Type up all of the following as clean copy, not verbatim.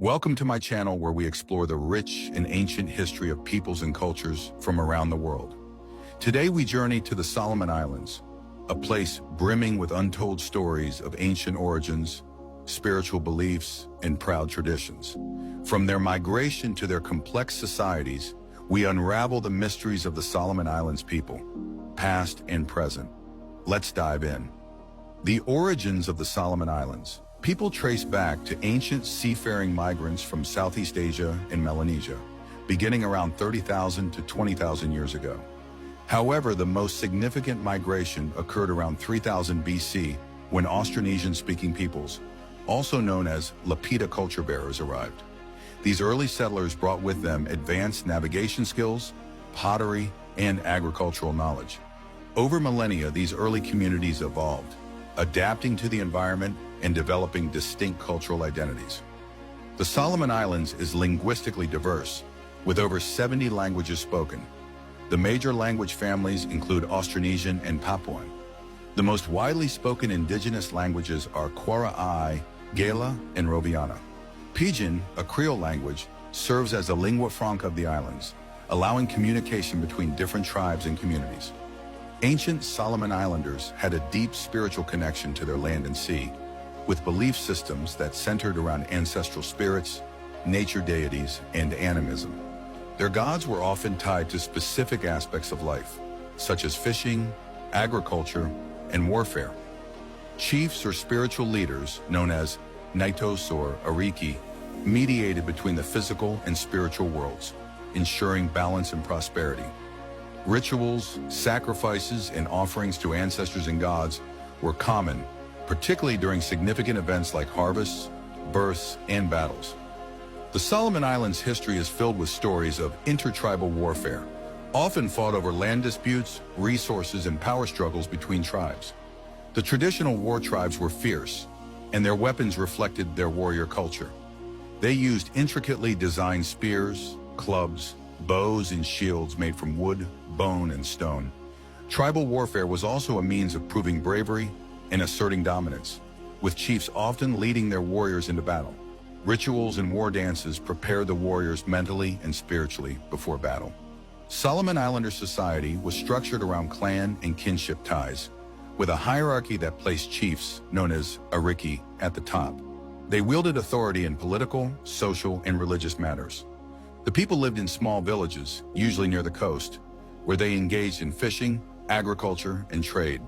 Welcome to my channel where we explore the rich and ancient history of peoples and cultures from around the world. Today we journey to the Solomon Islands, a place brimming with untold stories of ancient origins, spiritual beliefs, and proud traditions. From their migration to their complex societies, we unravel the mysteries of the Solomon Islands people, past and present. Let's dive in. The origins of the Solomon Islands. People trace back to ancient seafaring migrants from Southeast Asia and Melanesia, beginning around 30,000 to 20,000 years ago. However, the most significant migration occurred around 3000 BC when Austronesian-speaking peoples, also known as Lapita culture bearers, arrived. These early settlers brought with them advanced navigation skills, pottery, and agricultural knowledge. Over millennia, these early communities evolved, adapting to the environment and developing distinct cultural identities. The Solomon Islands is linguistically diverse, with over 70 languages spoken. The major language families include Austronesian and Papuan. The most widely spoken indigenous languages are Kwara-ai, Gaela, and Roviana. Pidgin, a Creole language, serves as a lingua franca of the islands, allowing communication between different tribes and communities. Ancient Solomon Islanders had a deep spiritual connection to their land and sea, with belief systems that centered around ancestral spirits, nature deities, and animism. Their gods were often tied to specific aspects of life, such as fishing, agriculture, and warfare. Chiefs or spiritual leaders, known as Naitos or Ariki, mediated between the physical and spiritual worlds, ensuring balance and prosperity. Rituals, sacrifices, and offerings to ancestors and gods were common, particularly during significant events like harvests, births, and battles. The Solomon Islands' history is filled with stories of intertribal warfare, often fought over land disputes, resources, and power struggles between tribes. The traditional war tribes were fierce, and their weapons reflected their warrior culture. They used intricately designed spears, clubs, bows, and shields made from wood, bone, and stone. Tribal warfare was also a means of proving bravery and asserting dominance, with chiefs often leading their warriors into battle. Rituals and war dances prepared the warriors mentally and spiritually before battle. Solomon Islander society was structured around clan and kinship ties, with a hierarchy that placed chiefs, known as Ariki, at the top. They wielded authority in political, social, and religious matters. The people lived in small villages, usually near the coast, where they engaged in fishing, agriculture, and trade.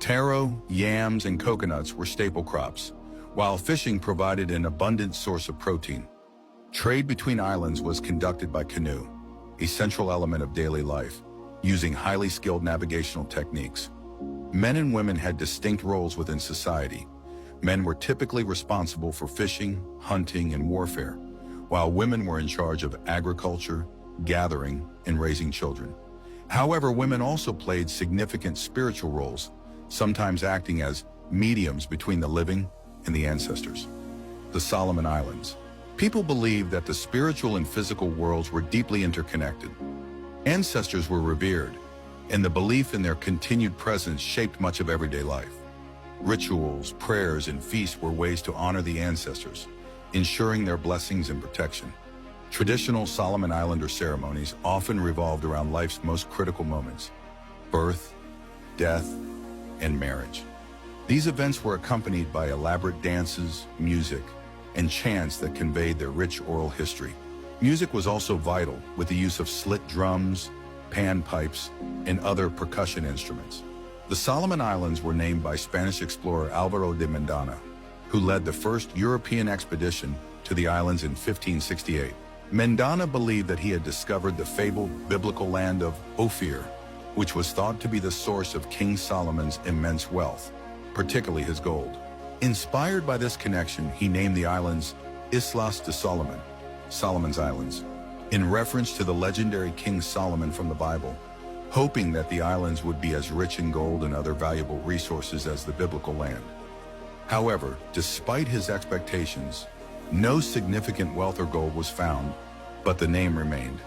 Taro, yams, and coconuts were staple crops, while fishing provided an abundant source of protein. Trade between islands was conducted by canoe, a central element of daily life, using highly skilled navigational techniques. Men and women had distinct roles within society. Men were typically responsible for fishing, hunting, and warfare, while women were in charge of agriculture, gathering, and raising children. However, women also played significant spiritual roles, sometimes acting as mediums between the living and the ancestors. The Solomon Islands. People believed that the spiritual and physical worlds were deeply interconnected. Ancestors were revered, and the belief in their continued presence shaped much of everyday life. Rituals, prayers, and feasts were ways to honor the ancestors, ensuring their blessings and protection. Traditional Solomon Islander ceremonies often revolved around life's most critical moments: birth, death, and marriage. These events were accompanied by elaborate dances, music, and chants that conveyed their rich oral history. Music was also vital, with the use of slit drums, pan pipes, and other percussion instruments. The Solomon Islands were named by Spanish explorer Alvaro de Mendana, who led the first European expedition to the islands in 1568. Mendana believed that he had discovered the fabled biblical land of Ophir, which was thought to be the source of King Solomon's immense wealth, particularly his gold. Inspired by this connection, he named the islands Islas de Solomon, Solomon's Islands, in reference to the legendary King Solomon from the Bible, hoping that the islands would be as rich in gold and other valuable resources as the biblical land. However, despite his expectations, no significant wealth or gold was found, but the name remained.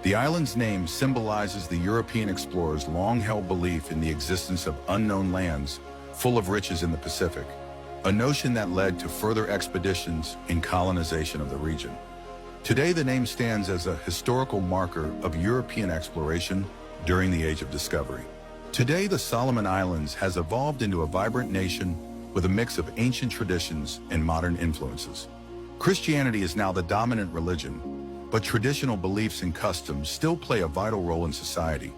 The island's name symbolizes the European explorers' long-held belief in the existence of unknown lands full of riches in the Pacific. a notion that led to further expeditions and colonization of the region. Today, the name stands as a historical marker of European exploration during the Age of Discovery. Today, the Solomon Islands has evolved into a vibrant nation with a mix of ancient traditions and modern influences. Christianity is now the dominant religion, but traditional beliefs and customs still play a vital role in society,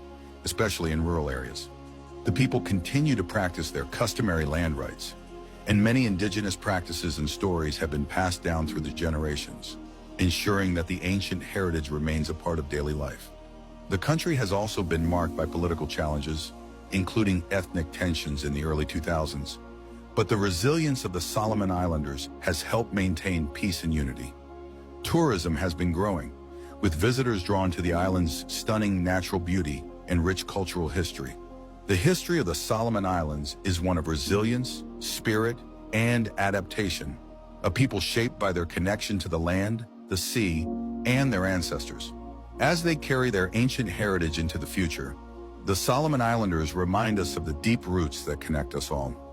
especially in rural areas. The people continue to practice their customary land rights, and many indigenous practices and stories have been passed down through the generations, ensuring that the ancient heritage remains a part of daily life. The country has also been marked by political challenges, including ethnic tensions in the early 2000s, but the resilience of the Solomon Islanders has helped maintain peace and unity. Tourism has been growing, with visitors drawn to the island's stunning natural beauty and rich cultural history. The history of the Solomon Islands is one of resilience, spirit, and adaptation, a people shaped by their connection to the land, the sea, and their ancestors. As they carry their ancient heritage into the future, the Solomon Islanders remind us of the deep roots that connect us all.